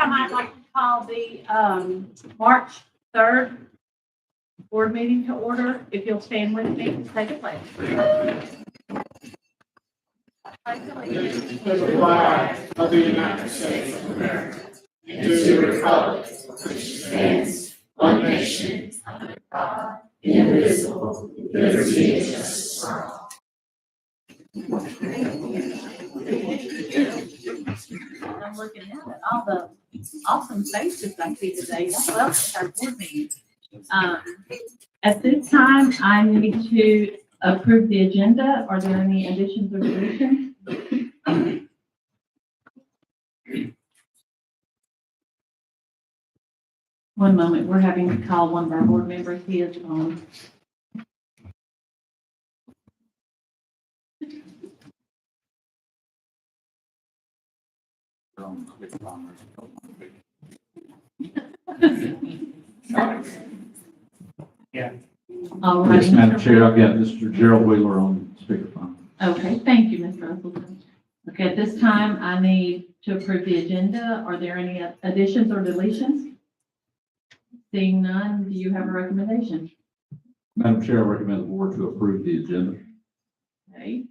time, I'd like to call the March 3rd board meeting to order. If you'll stand with me and take a pledge. To the flag of the United States of America, and to the republic which stands one nation under God, indivisible, with liberty and justice for all. I'm looking out at all the awesome faces I see today. Welcome to our board meeting. At this time, I need to approve the agenda. Are there any additions or deletions? One moment, we're having to call one of our board members. He is on. Yeah. All right. Yes, Madam Chair, I've got Mr. Gerald Wheeler on speakerphone. Okay, thank you, Mr. Russell. Okay, at this time, I need to approve the agenda. Are there any additions or deletions? Seeing none, do you have a recommendation? Madam Chair, I recommend the board to approve the agenda. Okay.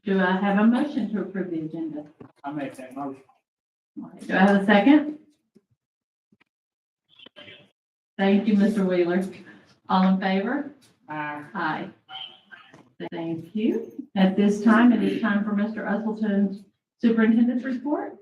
Do I have a motion to approve the agenda? I make that motion. All right, do I have a second? Thank you, Mr. Wheeler. All in favor? Aye. Thank you. At this time, it is time for Mr. Usselton's superintendent's report.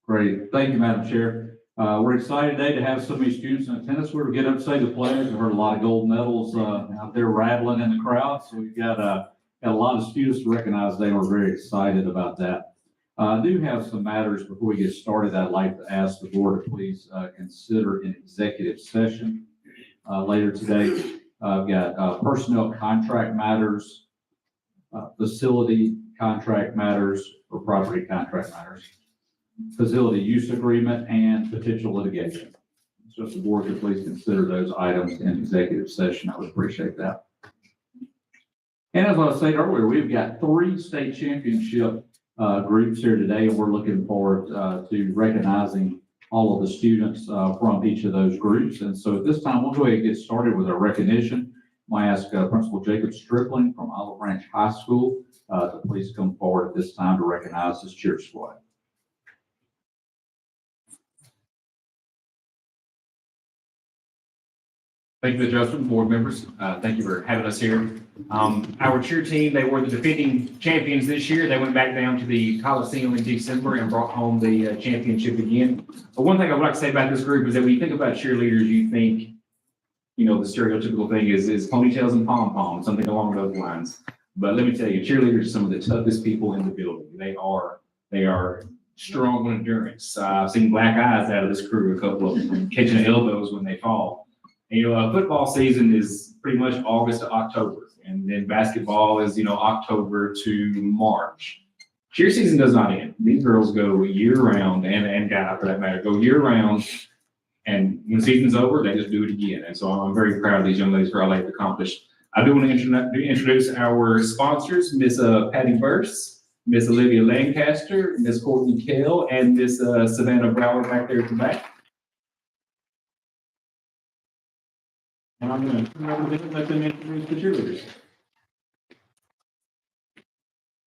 Great. Thank you, Madam Chair. We're excited today to have so many students in attendance. We were getting up to say the pledge. I've heard a lot of gold medals out there rattling in the crowd. So we've got a lot of students to recognize today. We're very excited about that. I do have some matters before we get started. I'd like to ask the board to please consider an executive session later today. I've got personnel contract matters, facility contract matters, or property contract matters, facility use agreement, and potential litigation. So if the board could please consider those items in executive session, I would appreciate that. And as I was saying earlier, we've got 3 state championship groups here today, and we're looking forward to recognizing all of the students from each of those groups. And so at this time, we'll go ahead and get started with our recognition. I ask Principal Jacob Stripling from Olive Branch High School to please come forward at this time to recognize this cheer squad. Thank you, Justin, board members. Thank you for having us here. Our cheer team, they were the defending champions this year. They went back down to the Coliseum in December and brought home the championship again. But one thing I would like to say about this group is that when you think about cheerleaders, you think, you know, the stereotypical thing is ponytails and pom-poms, something along those lines. But let me tell you, cheerleaders are some of the toughest people in the building. They are strong on endurance. I've seen black eyes out of this crew, a couple of them catching elbows when they fall. And, you know, football season is pretty much August to October, and then basketball is, you know, October to March. Cheer season does not end. These girls go year round, and guys for that matter, go year round. And when the season's over, they just do it again. And so I'm very proud of these young ladies for all they've accomplished. I do want to introduce our sponsors, Miss Patty Burse, Miss Olivia Lancaster, Miss Courtney Kell, and Miss Savannah Brower back there at the back. And I'm going to turn over to them and let them introduce the cheerleaders.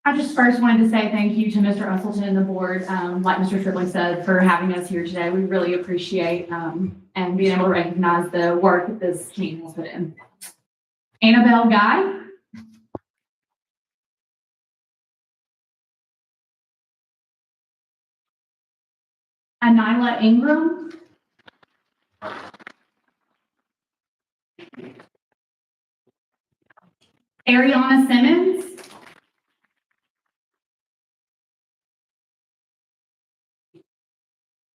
I just first wanted to say thank you to Mr. Usselton and the board, like Mr. Tripling said, for having us here today. We really appreciate and being able to recognize the work that this team has put in. Annabelle Guy. Anila Ingram. Ariana Simmons.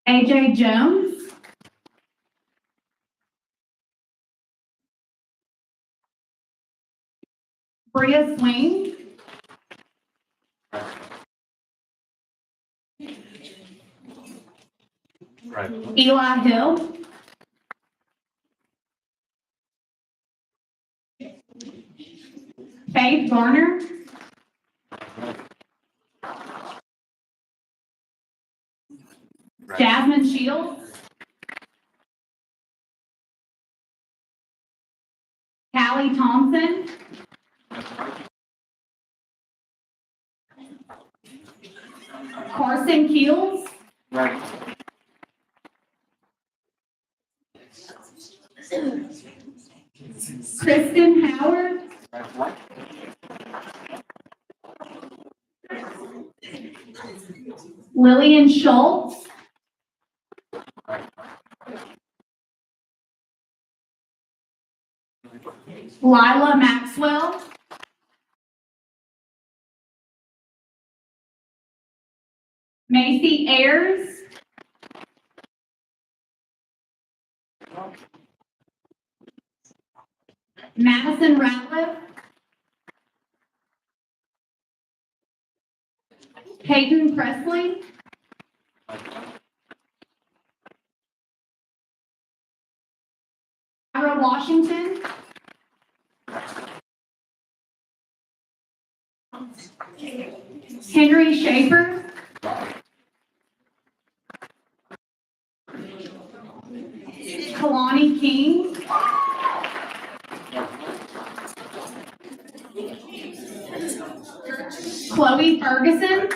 AJ Jones. Bria Swing. Right. Eli Hill. Faith Garner. Jasmine Shields. Allie Thompson. Carson Keels. Kristen Howard. Lillian Schultz. Lila Maxwell. Macy Ayers. Madison Ratliff. Peyton Presley. Ira Washington. Henry Schaefer. Kalani King. Chloe Ferguson.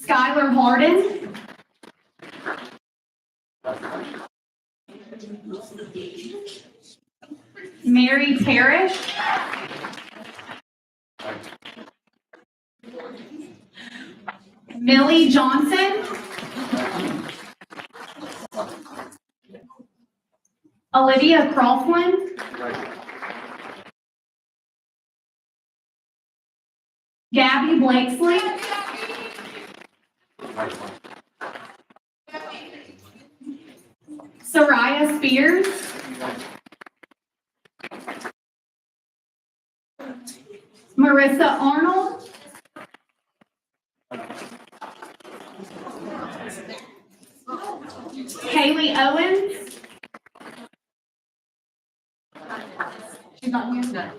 Skylar Harden. Mary Parrish. Millie Johnson. Olivia Croftland. Gabby Blakesley. Soraya Spears. Marissa Arnold. Haley Owens. She's not here.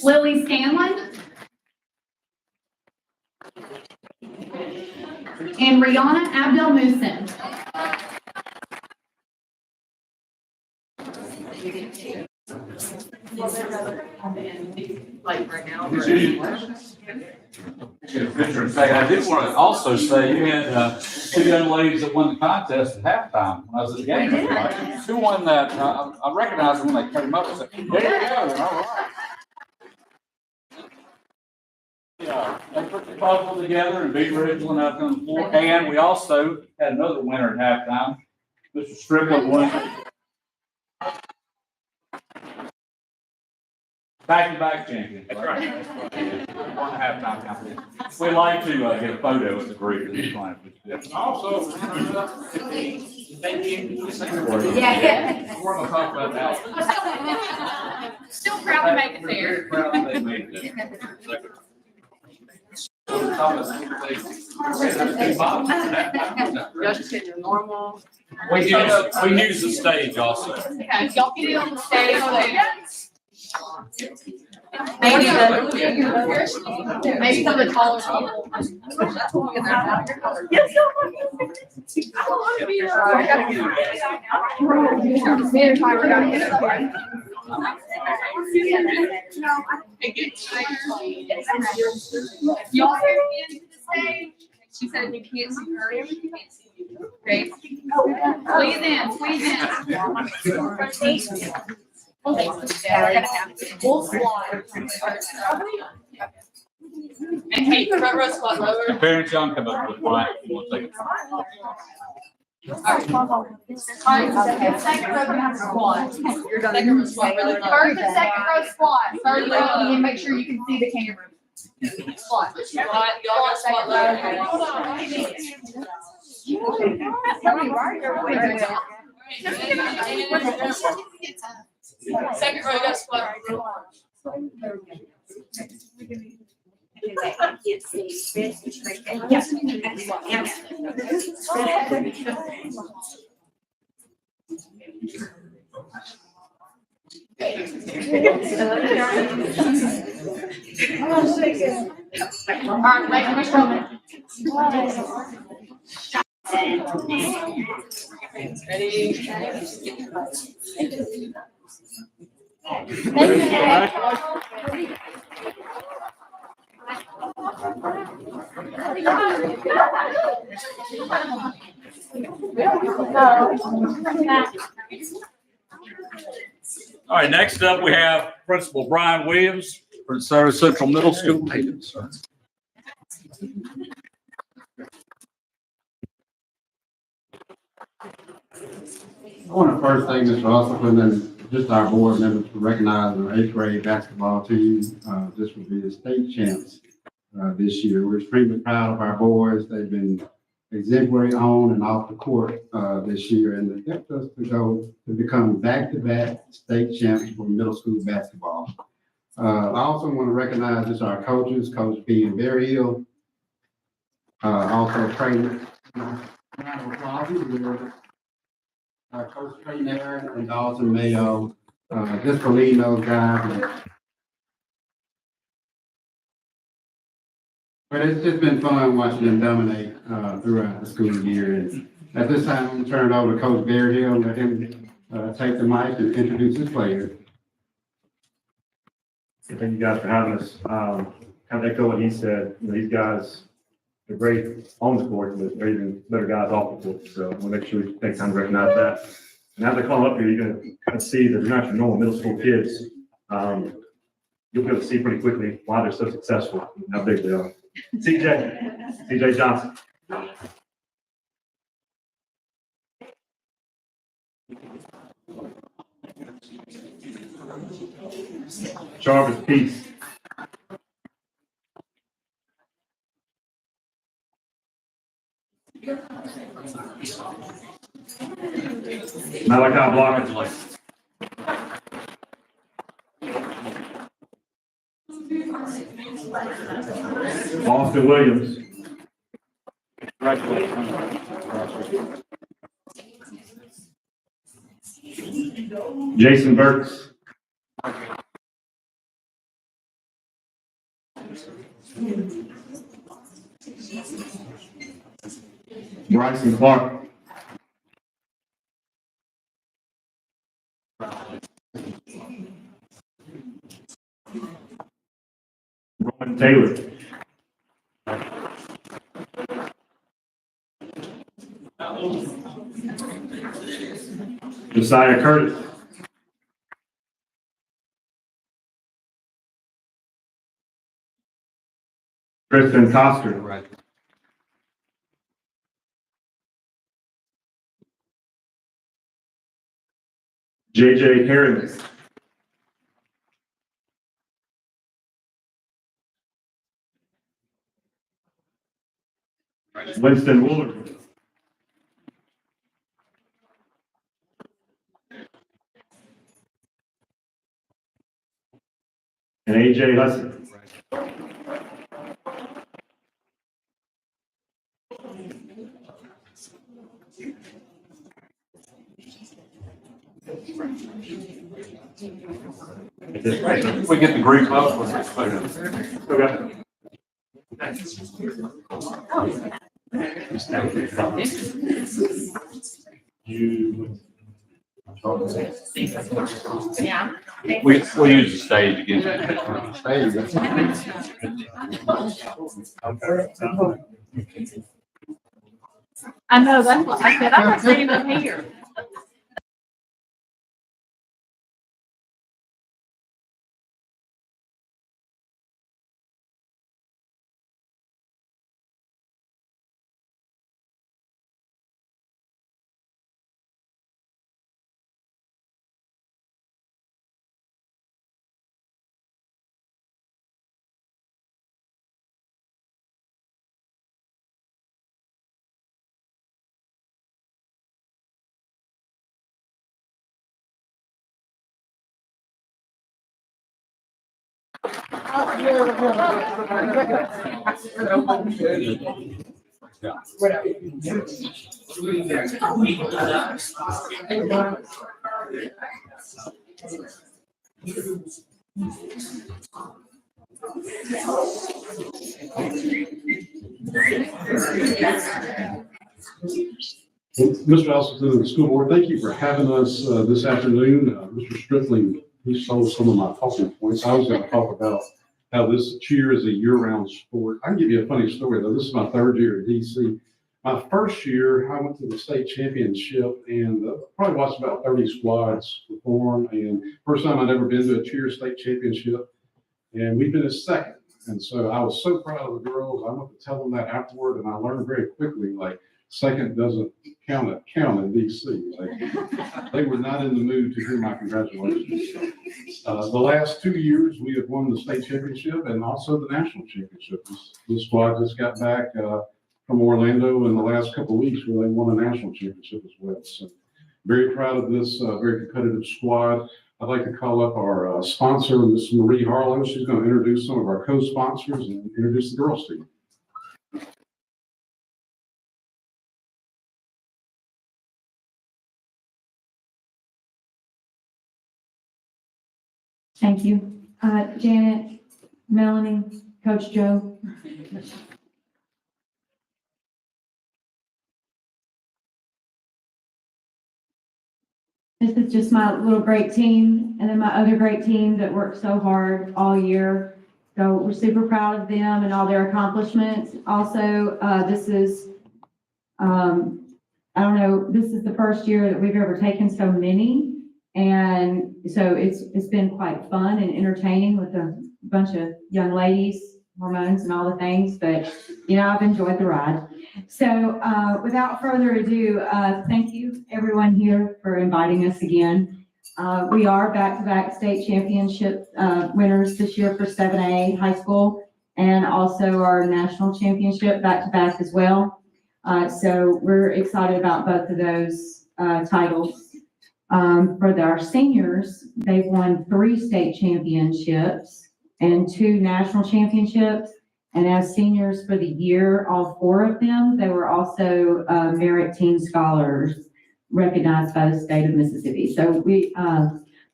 Lily Scanlon. And Rihanna Abdel Musin. Like right now. In fact, I did want to also say you had two young ladies that won the contest at halftime when I was at the game. We did. Right? Who won that? I recognized them when they came up and said, there you go, all right. Yeah, they put the puzzle together and beat Ridgeland out on the floor. And we also had another winner at halftime. Mr. Strickland won. Back-to-back champion. That's right. 1.5 time competition. We like to get a photo with the group. Also, Thank you. Yeah. We're gonna talk about that. Still proud to make it there. Very proud that they made it. Just in your normal. We use the stage also. Okay, y'all can do on the stage. Maybe some of the taller people. Yes, Y'all here into the stage. She said you can't see her, you can't see you. Great. Squeeze in, squeeze in. We'll slide. And take the front row squat lower. Parents, y'all come up with one. We'll take it. Second row, we have a squat. You're gonna squat really low. First and second row squat. Third row, and make sure you can see the camera. Squat. Y'all got squat low. Hold on. Second row, you got squat. All right, make sure. All right, next up, we have Principal Brian Williams for DeSoto Central Middle School. I want to first thank Mr. Usleton and just our board members for recognizing our 8th grade basketball team. This will be the state champs this year. We're extremely proud of our boys. They've been exemplary on and off the court this year, and it helped us to become back-to-back state champs for middle school basketball. I also want to recognize just our coaches, Coach B and Berryhill. Also trainers. Coach Trey Nair and Dawson Mayo, just for leading those guys. But it's just been fun watching them dominate throughout the school year. And at this time, I'm going to turn it over to Coach Berryhill and let him take the mic and introduce his players. Thank you guys for having us. Kind of echo what he said. You know, these guys are great on the court, but they're even better guys off the court. So we'll make sure we take time to recognize that. And as they come up here, you're going to kind of see that they're not your normal middle school kids. You'll be able to see pretty quickly why they're so successful and how big they are. CJ Johnson. Jarvis Peace. Malachi Blocker. Austin Williams. Jason Burks. Bryson Clark. Roman Taylor. Josiah Curtis. Kristen Coster. JJ Harris. Winston Woolard. And AJ Hudson. We get the group up with this photo. Okay. Yeah. We'll use the stage again. I know, that's what I said. I'm not standing up here. Well, Mr. Usleton and the school board, thank you for having us this afternoon. Mr. Stripling, he stole some of my talking points. I was going to talk about how this cheer is a year-round sport. I can give you a funny story, though. This is my third year at DC. My first year, I went to the state championship and probably watched about 30 squads perform. And first time I'd ever been to a cheer state championship, and we finished second. And so I was so proud of the girls. I went to tell them that afterward, and I learned very quickly, like, second doesn't count in DC. Like, they were not in the mood to hear my congratulations. The last 2 years, we have won the state championship and also the national championship. This squad just got back from Orlando in the last couple of weeks where they won a national championship as well. So very proud of this very competitive squad. I'd like to call up our sponsor, Ms. Marie Harlow. She's going to introduce some of our co-sponsors and introduce the girls team. Thank you. Janet, Melanie, Coach Joe. This is just my little great team, and then my other great team that worked so hard all year. So we're super proud of them and all their accomplishments. Also, this is, I don't know, this is the first year that we've ever taken so many. And so it's been quite fun and entertaining with a bunch of young ladies, hormones and all the things, but you know, I've enjoyed the ride. So without further ado, thank you everyone here for inviting us again. We are back-to-back state championship winners this year for 7A high school, and also our national championship back-to-back as well. So we're excited about both of those titles. For our seniors, they've won 3 state championships and 2 national championships. And as seniors for the year, all 4 of them, they were also Merit Teen Scholars recognized by the state of Mississippi. So we,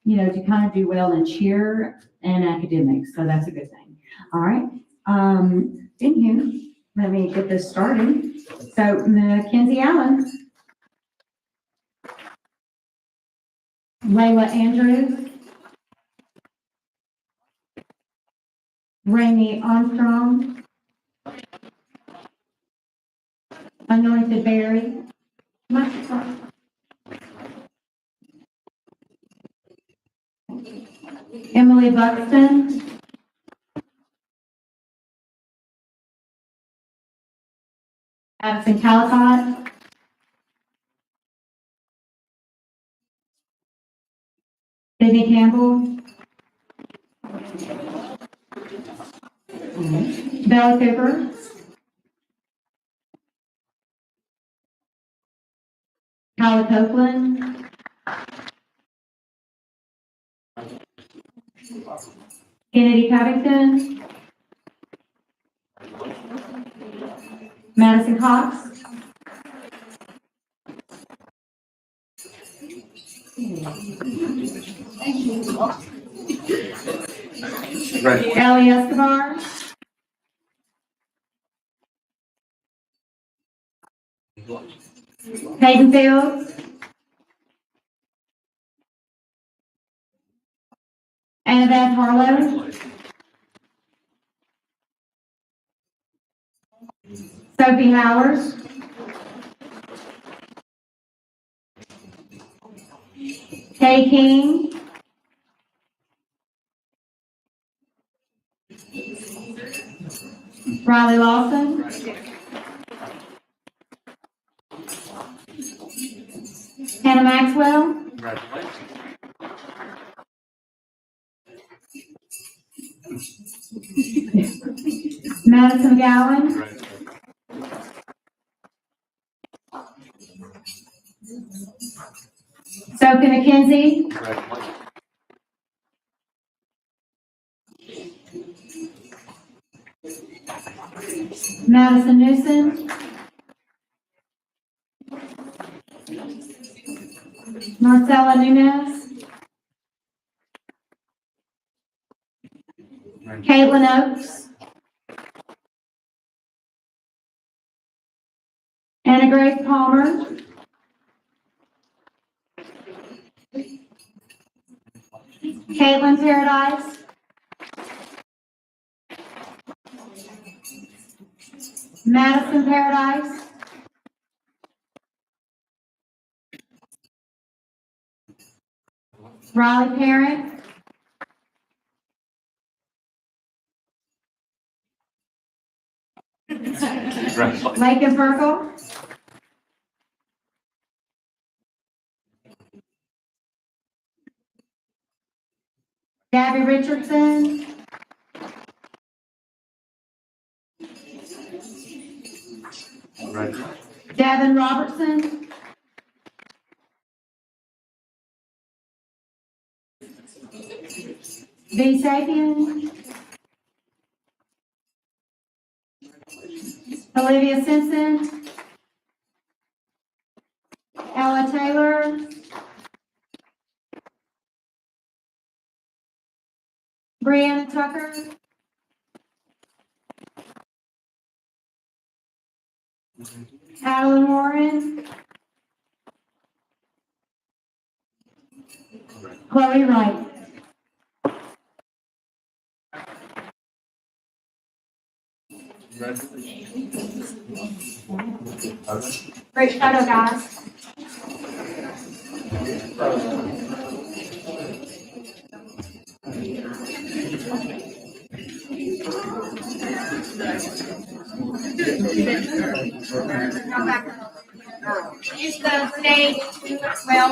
you know, to kind of do well in cheer and academics. So that's a good thing. All right. Anywho, let me get this started. So Mackenzie Allen. Layla Andrews, Rainey Armstrong, Anointed Berry, Emily Buxton, Addison Calicott, Sydney Campbell, Bella Cooper, Kyla Copeland, Kennedy Covington, Madison Cox, Ellie Escobar, Peyton Fields, Annabeth Harlow, Sophie Howard, Kay King, Riley Lawson, Hannah Maxwell, Madison Gowan, Sophie McKenzie, Madison Newsom, Marcella Nunez, Caitlin Oaks, Anna Grace Palmer, Caitlin Paradise. Madison Paradise. Riley Parent. Congratulations. Lakin Burkle. Gabby Richardson. Congratulations. Devin Robertson. V. Sapien. Olivia Simpson. Ella Taylor. Brianna Tucker. Adeline Warren. Chloe Wright. Great photo, guys. Use the stage as well.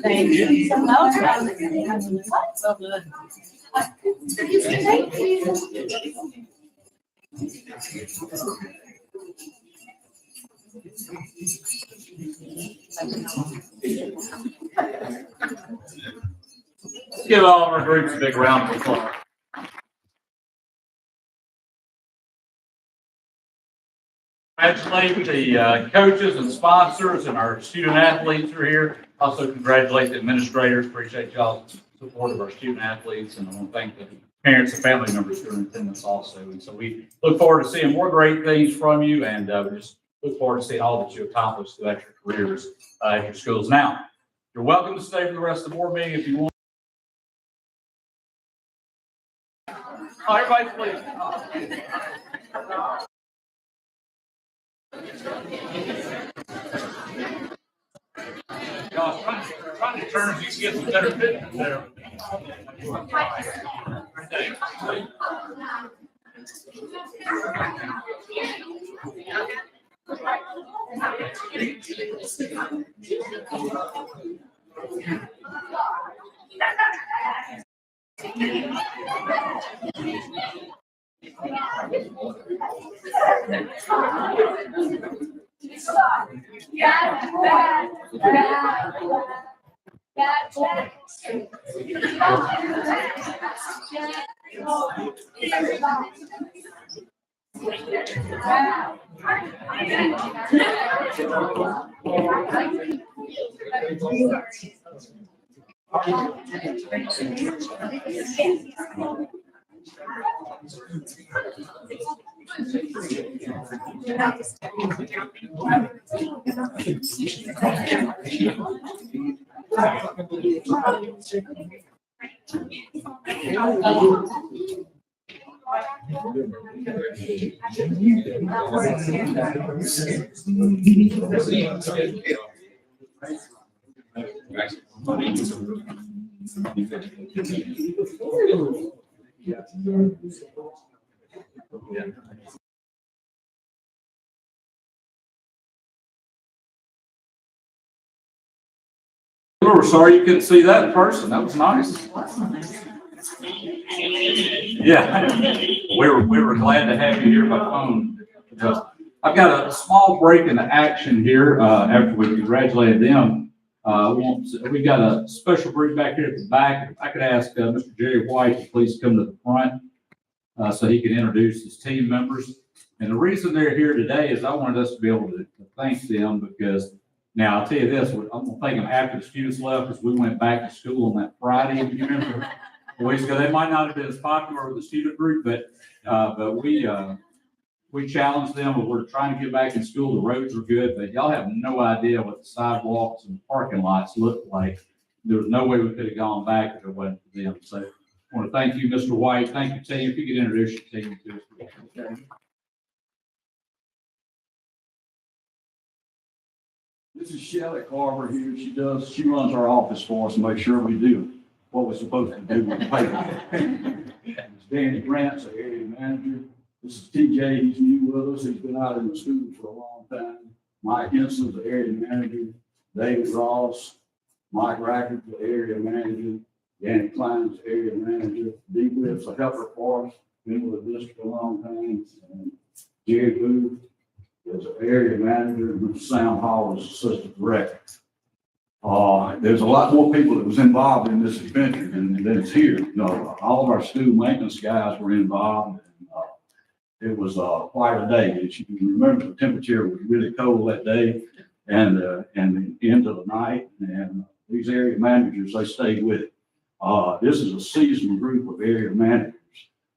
Thank you so much. So good. Thank you. Let's give all of our groups a big round of applause. Congratulate the coaches and sponsors and our student athletes who are here. Also congratulate the administrators. Appreciate y'all's support of our student athletes. And I want to thank the parents and family members who are in attendance also. And so we look forward to seeing more great things from you, and we just look forward to seeing all that you accomplish throughout your careers at your schools. Now, you're welcome to stay for the rest of the board meeting if you want. Oh, everybody, please. Y'all trying to turn, you can get some better fitness there. We're sorry you couldn't see that in person. That was nice. Yeah, we were glad to have you here by phone. I've got a small break in the action here, after we congratulated them. We've got a special group back here at the back. If I could ask, Mr. Jerry White to please come to the front, so he can introduce his team members. And the reason they're here today is I wanted us to be able to thank them because now I'll tell you this, I'm gonna thank them after the students left because we went back to school on that Friday. You remember? Boys, they might not have been as popular with the student group, but we challenged them. But we're trying to get back in school. The roads are good, but y'all have no idea what the sidewalks and parking lots look like. There was no way we could have gone back if it wasn't for them. So I want to thank you, Mr. White. Thank you, team. If you could introduce your team to us. Okay. This is Shelley Carver here. She runs our office for us and makes sure we do what we're supposed to do with the paper. Danny Grant's the area manager. This is TJ. He's new with us. He's been out in the school for a long time. Mike Henson's the area manager. David Ross, Mike Rackard, the area manager. Danny Klein's the area manager. Dee Cliff's a helper for us. Been with the district a long time. And Jerry Booth is an area manager, and Sam Hall is assistant director. There's a lot more people that was involved in this adventure than is here. You know, all of our school maintenance guys were involved. And, it was quite a day. As you can remember, the temperature was really cold that day, and the end of the night. And these area managers, they stayed with it. This is a seasoned group of area managers.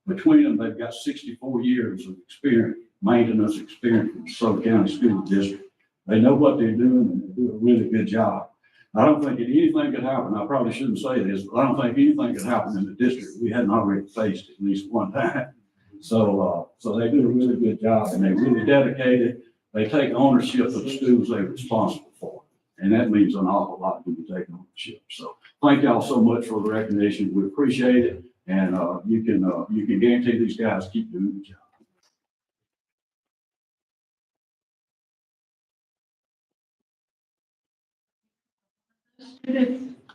Between them, they've got 64 years of experience. Maintenance experience in the DeSoto County School District. They know what they're doing and they do a really good job. I don't think anything could happen. I probably shouldn't say this, but I don't think anything could happen in the district we hadn't already faced at least one time. So they do a really good job and they're really dedicated. They take ownership of the schools they're responsible for. And that means an awful lot when you take ownership. So thank y'all so much for the recognition. We appreciate it. And you can guarantee these guys keep doing the job.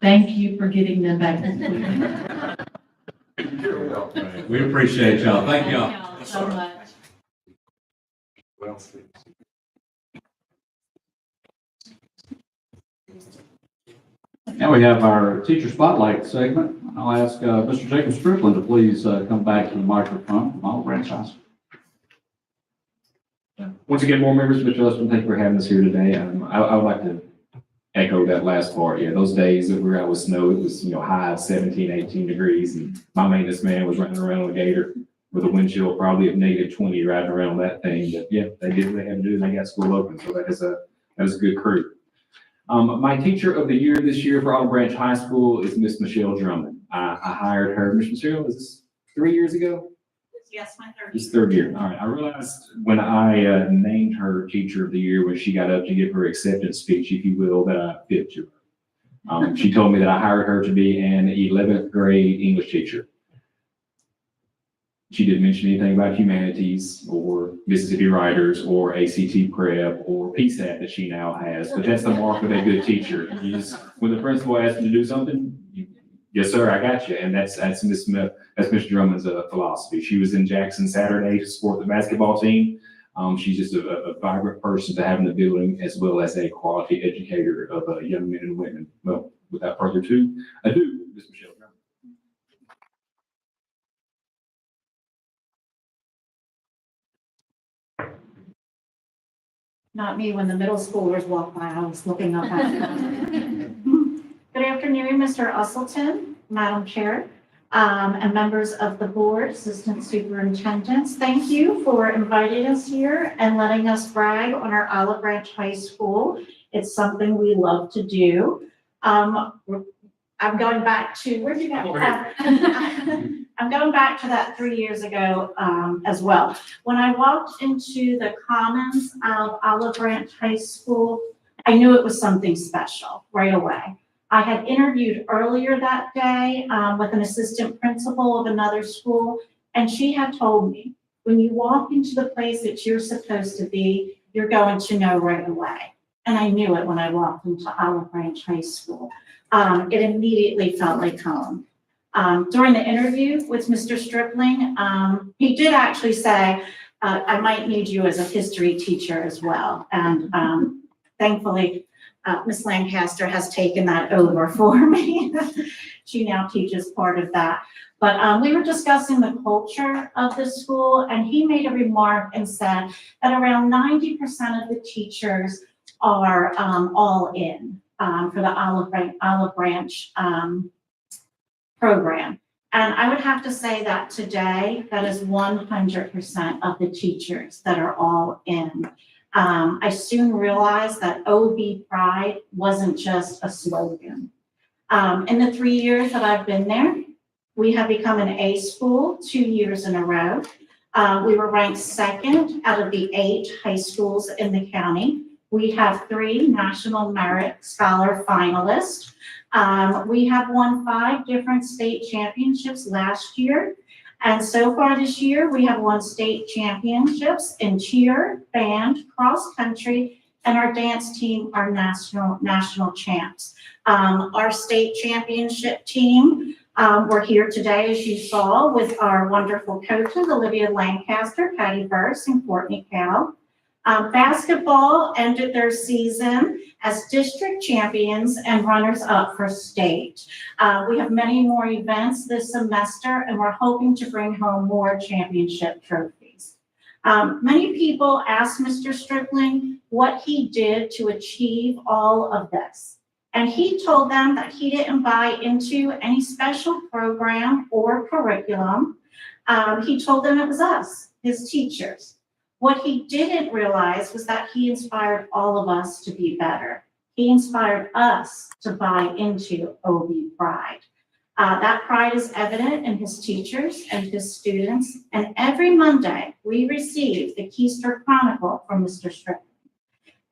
Thank you for getting them back to school. We appreciate y'all. Thank y'all. Thank y'all so much. Now we have our teacher spotlight segment. I'll ask Mr. Jacob Strickland to please come back to the microphone from Olive Branch High School. Once again, board members, Mr. Lusman, thank you for having us here today. I would like to echo that last part. Yeah, those days that we were out with snow, it was, high of 17, 18 degrees. And my maintenance man was running around on a gator with a wind chill probably of -20 riding around on that thing. But yeah, they did what they had to do and they got school open. So that is a good crew. My teacher of the year this year for Olive Branch High School is Miss Michelle Drummond. I hired her. Miss Michelle, was this 3 years ago? Yes, my third. It's third year. All right. I realized when I named her teacher of the year, when she got up to give her acceptance speech, if you will, that I fit to her. She told me that I hired her to be an 11th grade English teacher. She didn't mention anything about humanities or Mississippi Writers or ACT Prep or PSAT that she now has, but that's the mark of a good teacher. When the principal asks you to do something, yes, sir, I got you. And that's Miss Drummond's philosophy. She was in Jackson Saturday to support the basketball team. She's just a vibrant person to have in the building, as well as a quality educator of young men and women. Well, without further ado, Miss Michelle Drummond. Not me, when the middle schoolers walk by, I was looking up at them. Good afternoon, Mr. Usselton, Madam Chair, and members of the board, assistant superintendents. Thank you for inviting us here and letting us brag on our Olive Branch High School. It's something we love to do. I'm going back to, where'd you go? Over here. I'm going back to that 3 years ago, as well. When I walked into the commons of Olive Branch High School, I knew it was something special right away. I had interviewed earlier that day, with an assistant principal of another school, and she had told me, when you walk into the place that you're supposed to be, you're going to know right away. And I knew it when I walked into Olive Branch High School. It immediately felt like home. During the interview with Mr. Stripling, he did actually say, I might need you as a history teacher as well. And thankfully, Ms. Lancaster has taken that over for me. She now teaches part of that. But we were discussing the culture of the school, and he made a remark and said that around 90% of the teachers are all in for the Olive Branch program. And I would have to say that today, that is 100% of the teachers that are all in. I soon realized that OB Pride wasn't just a slogan. In the 3 years that I've been there, we have become an A school 2 years in a row. We were ranked second out of the 8 high schools in the county. We have 3 National Merit Scholar finalists. We have won 5 different state championships last year. And so far this year, we have won state championships in cheer, band, cross country, and our dance team are national champs. Our state championship team, we're here today, as you saw, with our wonderful coaches, Olivia Lancaster, Patty Burse, and Courtney Cowell. Basketball ended their season as district champions and runners-up for state. We have many more events this semester, and we're hoping to bring home more championship trophies. Many people asked Mr. Stripling what he did to achieve all of this. And he told them that he didn't buy into any special program or curriculum. He told them it was us, his teachers. What he didn't realize was that he inspired all of us to be better. He inspired us to buy into OB Pride. That pride is evident in his teachers and his students. And every Monday, we receive the Keister Chronicle from Mr. Stripling.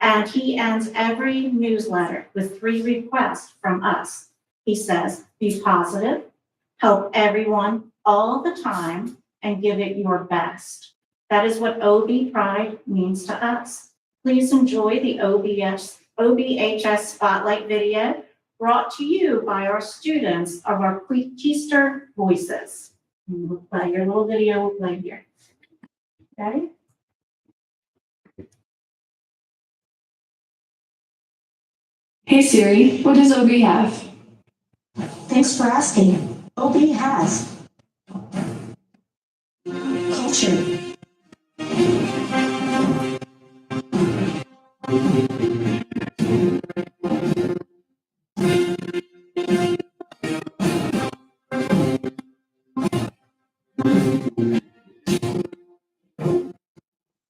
And he ends every newsletter with 3 requests from us. He says, be positive, help everyone all the time, and give it your best. That is what OB Pride means to us. Please enjoy the OBHS Spotlight video brought to you by our students of our Keister Voices. We'll play your little video, we'll play here. Ready? Hey Siri, what does OB have? Thanks for asking. OB has culture.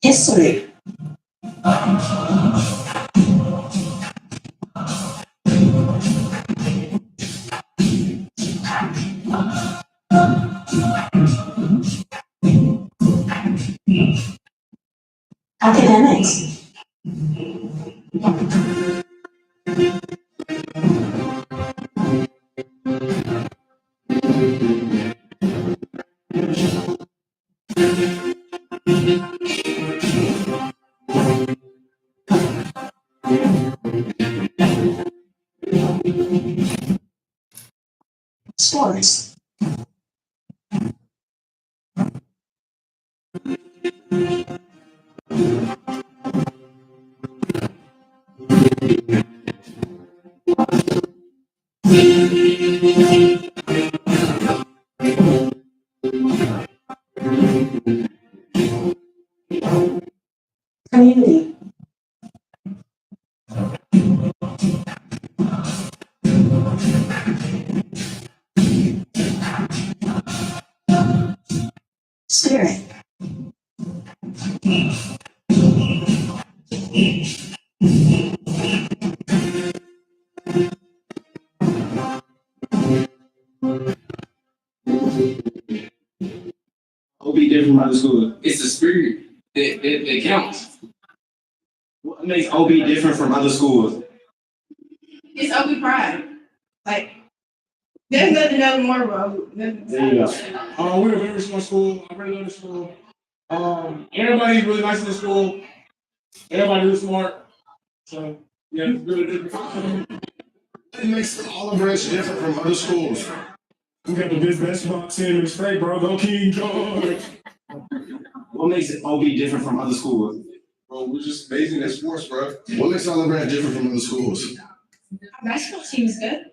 History. Academics. Sports. Community. different from other schools? It's the spirit that counts. What makes OB different from other schools? It's OB pride. Like, there's nothing else more about. There you go. We're a very small school. I really love the school. Everybody's really nice in the school. Everybody really smart. So, yeah, it's really different. It makes Olive Branch different from other schools. We got the best basketball team in the state, bro. Go King George. What makes OB different from other schools? Bro, we're just amazing at sports, bro. What makes Olive Branch different from other schools? Our basketball team is good.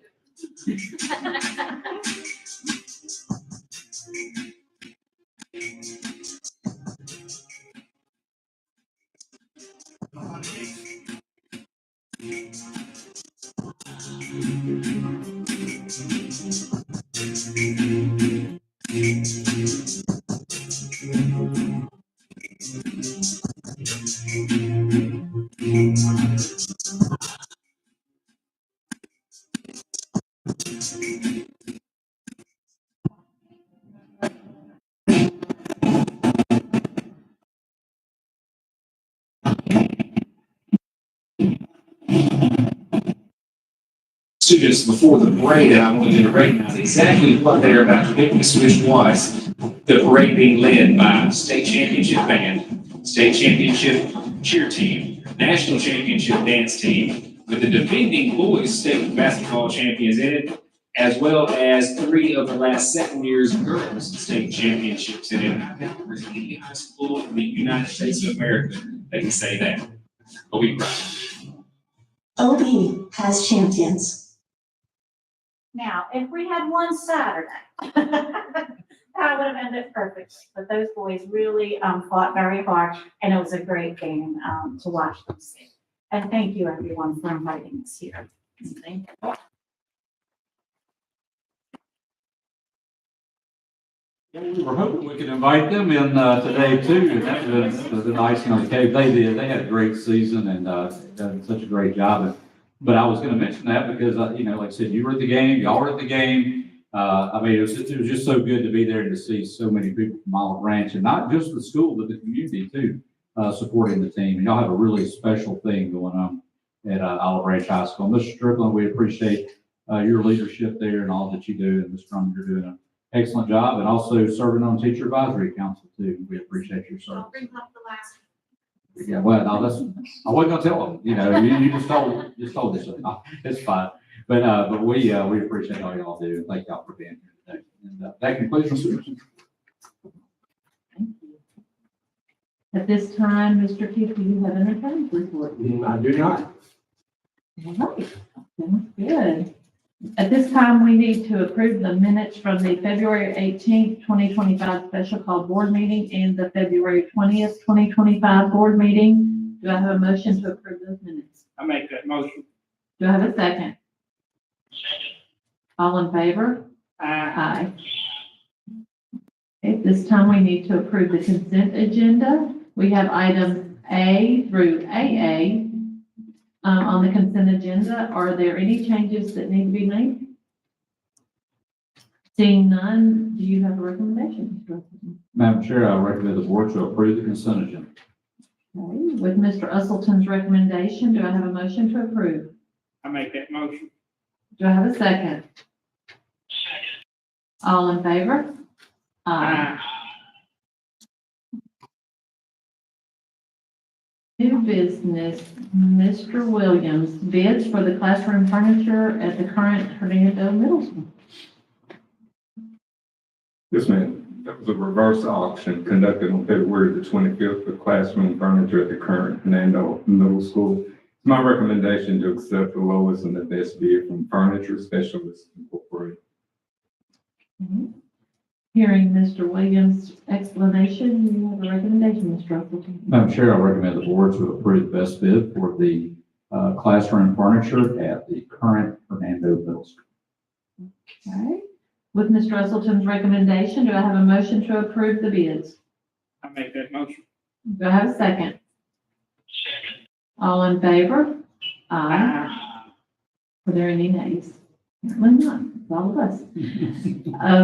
Students before the parade, and I wanted to recognize exactly what they're about to witness, which was the parade being led by state championship band, state championship cheer team, national championship dance team, with the defending boys state basketball champions in it, as well as 3 of the last 7 years girls state championships in it. I think there's any high school in the United States of America that can say that. But we OB has champions. Now, if we had one Saturday, that would have ended perfectly. But those boys really fought very hard, and it was a great game to watch them see. And thank you, everyone, for inviting us here. Thank you. We were hoping we could invite them in today too, and that was the icing on the cake. They had a great season and done such a great job. But I was going to mention that because, like I said, you were at the game, y'all were at the game. I mean, it was just so good to be there and to see so many people from Olive Branch, and not just the school, but the community too, supporting the team. And y'all have a really special thing going on at Olive Branch High School. Mr. Strickland, we appreciate your leadership there and all that you do. And Mr. Drummond, you're doing an excellent job, and also serving on Teacher Advisory Council too. We appreciate your service. I'll bring up the last. Yeah, well, no, I wasn't gonna tell them, you just told us, it's fine. But we appreciate all y'all do. Thank y'all for being here today. And that concludes my speech. Thank you. At this time, Mr. Keith, do you have an attendance report? I do not. All right, sounds good. At this time, we need to approve the minutes from the February 18th, 2025 special call board meeting and the February 20th, 2025 board meeting. Do I have a motion to approve those minutes? I make that motion. Do I have a second? All in favor? Aye. At this time, we need to approve the consent agenda. We have items A through AA on the consent agenda. Are there any changes that need to be made? Seeing none, do you have a recommendation, Mr. Usselton? Madam Chair, I recommend the board to approve the consent agenda. Okay, with Mr. Usselton's recommendation, do I have a motion to approve? I make that motion. Do I have a second? All in favor? Aye. New business, Mr. Williams, bids for the classroom furniture at the current Hernando Middle School. Yes, ma'am. That was a reverse auction conducted on February the 25th for classroom furniture at the current Hernando Middle School. It's my recommendation to accept the lowest and the best bid from Furniture Specialists Incorporated. Hearing Mr. Williams' explanation, you have a recommendation, Mr. Usselton. Madam Chair, I recommend the board to approve the best bid for the classroom furniture at the current Hernando Middle School. Okay. With Mr. Usselton's recommendation, do I have a motion to approve the bids? I make that motion. Do I have a second? All in favor? Aye. Are there any nays? Apparently not. It's all of us.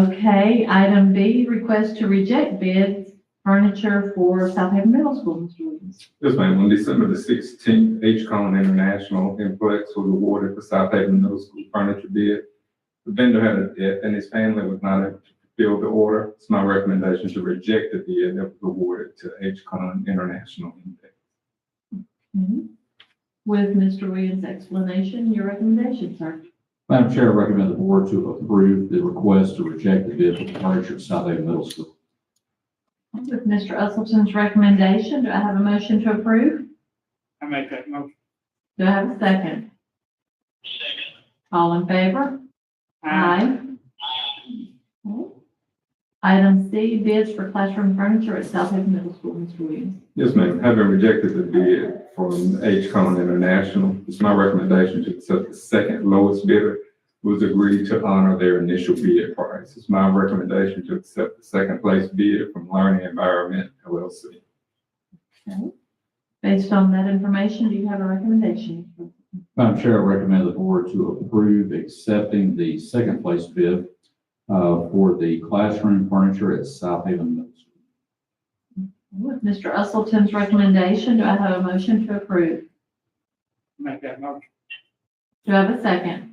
Okay, item B, request to reject bids furniture for South Haven Middle School, Mr. Williams. Yes, ma'am. On December the 16th, H-Con International Implex was awarded the South Haven Middle School furniture bid. The vendor had a death and his family was not able to fulfill the order. It's my recommendation to reject the bid that was awarded to H-Con International Implex. With Mr. Williams' explanation, your recommendation, sir. Madam Chair, I recommend the board to approve the request to reject the bid for the furniture at South Haven Middle School. With Mr. Usleton's recommendation, do I have a motion to approve? I make that motion. Do I have a second? Second. All in favor? Aye. Okay. Item C, bids for classroom furniture at South Haven Middle School, Mr. Williams. Yes, ma'am. Having rejected the bid from H-Con International, it's my recommendation to accept the second lowest bidder who has agreed to honor their initial bid price. It's my recommendation to accept the second place bid from Learning Environment LLC. Okay. Based on that information, do you have a recommendation? Madam Chair, I recommend the board to approve accepting the second place bid for the classroom furniture at South Haven Middle School. With Mr. Usleton's recommendation, do I have a motion to approve? Make that motion. Do I have a second?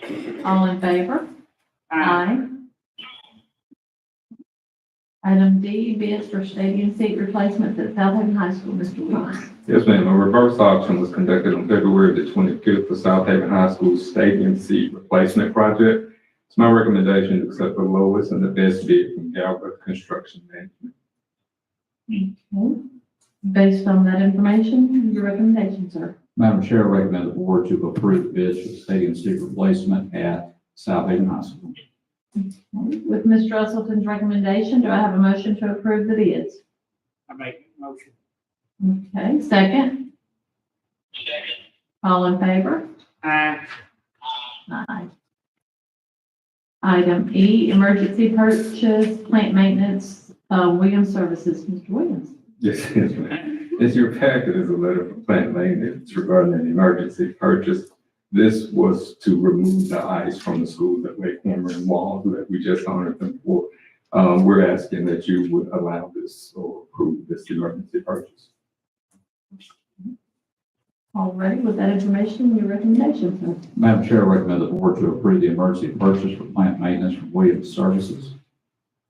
Second. All in favor? Aye. Item D, bids for stadium seat replacements at South Haven High School, Mr. Williams. Yes, ma'am. A reverse auction was conducted on February the 25th for South Haven High School's stadium seat replacement project. It's my recommendation to accept the lowest and the best bid from Galbraith Construction Management. Okay. Based on that information, your recommendation, sir. Madam Chair, I recommend the board to approve the bids for the stadium seat replacement at South Haven High School. Okay. With Mr. Usleton's recommendation, do I have a motion to approve the bids? I make that motion. Okay, second? Second. All in favor? Aye. Aye. Item E, emergency purchase, plant maintenance, Williams Services, Mr. Williams. Yes, yes, ma'am. As your packet is a letter from plant maintenance regarding an emergency purchase. This was to remove the ice from the school that lay hammering walls that we just honored them for. We're asking that you would allow this or approve this emergency purchase. All right, with that information, your recommendation, sir. Madam Chair, I recommend the board to approve the emergency purchase for plant maintenance from Williams Services.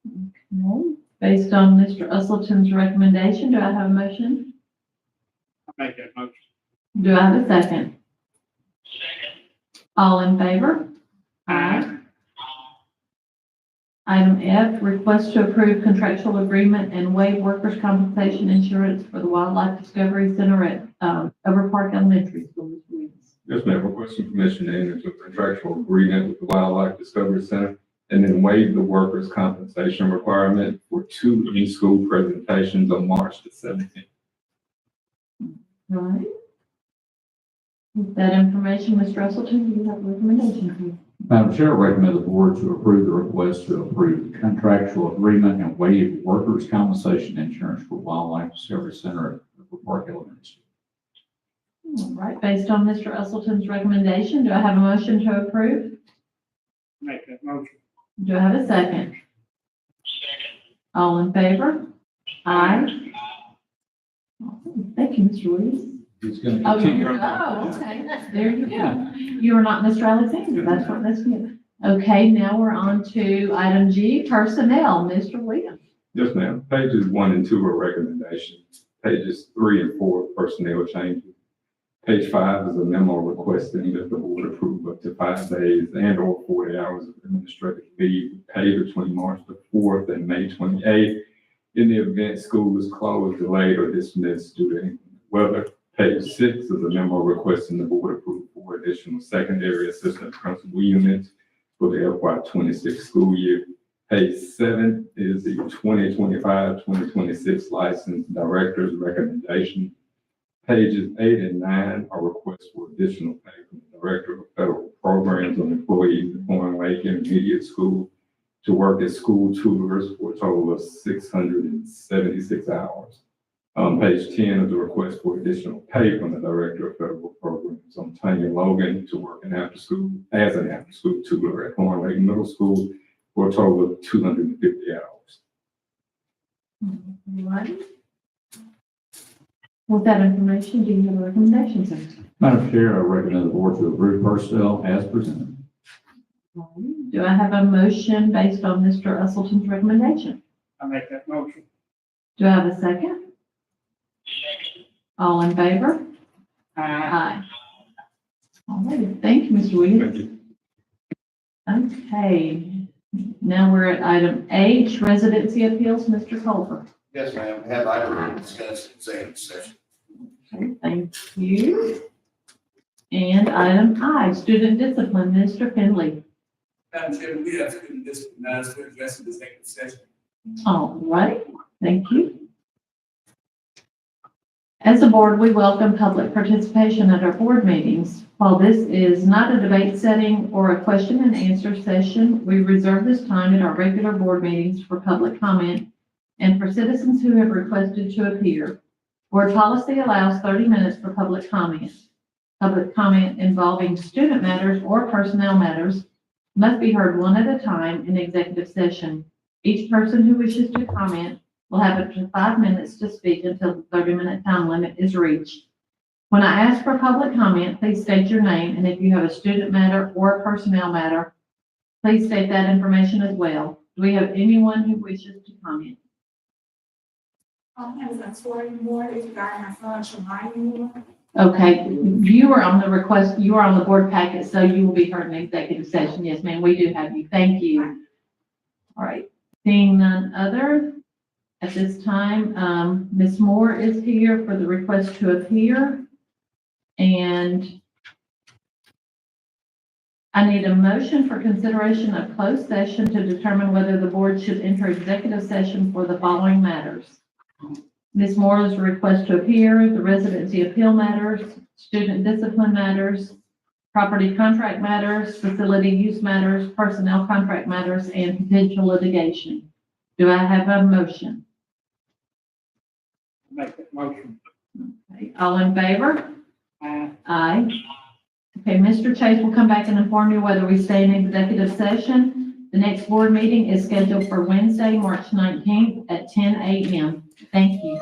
Okay. Based on Mr. Usleton's recommendation, do I have a motion? I make that motion. Do I have a second? Second. All in favor? Aye. Item F, request to approve contractual agreement and waive workers' compensation insurance for the Wildlife Discovery Center at Over Park Elementary School, Mr. Williams. Yes, ma'am. Requesting permission to enter into a contractual agreement with the Wildlife Discovery Center and then waive the workers' compensation requirement for 2 in-school presentations on March the 17th. Right. With that information, Mr. Usleton, do you have a recommendation, please? Madam Chair, I recommend the board to approve the request to approve the contractual agreement and waive workers' compensation insurance for Wildlife Discovery Center at Over Park Elementary School. All right, based on Mr. Usleton's recommendation, do I have a motion to approve? Make that motion. Do I have a second? Second. All in favor? Aye. Awesome. Thank you, Mr. Williams. He's going to Oh, continue. okay. There you go. You are not Mr. Alexander. That's good. Okay, now we're on to item G, personnel, Mr. Williams. Yes, ma'am. Pages 1 and 2 are recommendations. Pages 3 and 4 are personnel changes. Page 5 is a memo requesting that the board approve up to 5 days and or 40 hours of administrative leave paid between March the 4th and May 28th in the event school is closed, delayed, or dismissed due to inclement weather. Page 6 is a memo requesting the board approve 4 additional secondary assistant principal units for the FY26 school year. Page 7 is the 2025-2026 licensed director's recommendation. Pages 8 and 9 are requests for additional pay from the Director of Federal Programs on employees at Horn Lake Intermediate School to work as school tutors for a total of 676 hours. Page 10 is a request for additional pay from the Director of Federal Programs on Tanya Logan to work as an after-school tutor at Horn Lake Middle School for a total of 250 hours. Alrighty. With that information, do you have a recommendation, sir? Madam Chair, I recommend the board to approve personnel as presented. Do I have a motion based on Mr. Usleton's recommendation? I make that motion. Do I have a second? All in favor? Aye. All right, thank you, Mr. Williams. Okay, now we're at item H, residency appeals, Mr. Culver. Yes, ma'am. Have I discussed executive session? Okay, thank you. And item I, student discipline, Mr. Finley. Madam Chair, we have student discipline matters to address in the executive session. All right, thank you. As a board, we welcome public participation at our board meetings. While this is not a debate setting or a question and answer session, we reserve this time at our regular board meetings for public comment and for citizens who have requested to appear. Board policy allows 30 minutes for public comment. Public comment involving student matters or personnel matters must be heard one at a time in executive session. Each person who wishes to comment will have up to 5 minutes to speak until the 30-minute time limit is reached. When I ask for public comment, please state your name, and if you have a student matter or a personnel matter, please state that information as well. Do we have anyone who wishes to comment? Has a story more regarding our financial mining. Okay, you are on the request, you are on the board packet, so you will be heard in executive session. Yes, ma'am, we do have you. Thank you. All right, seeing none other, at this time, Ms. Moore is here for the request to appear. And I need a motion for consideration of closed session to determine whether the board should enter executive session for the following matters. Ms. Moore's request to appear, the residency appeal matters, student discipline matters, property contract matters, facility use matters, personnel contract matters, and potential litigation. Do I have a motion? Make that motion. Okay, all in favor? Aye. Okay, Mr. Chase will come back and inform you whether we stay in executive session. The next board meeting is scheduled for Wednesday, March 19th at 10 a.m. Thank you.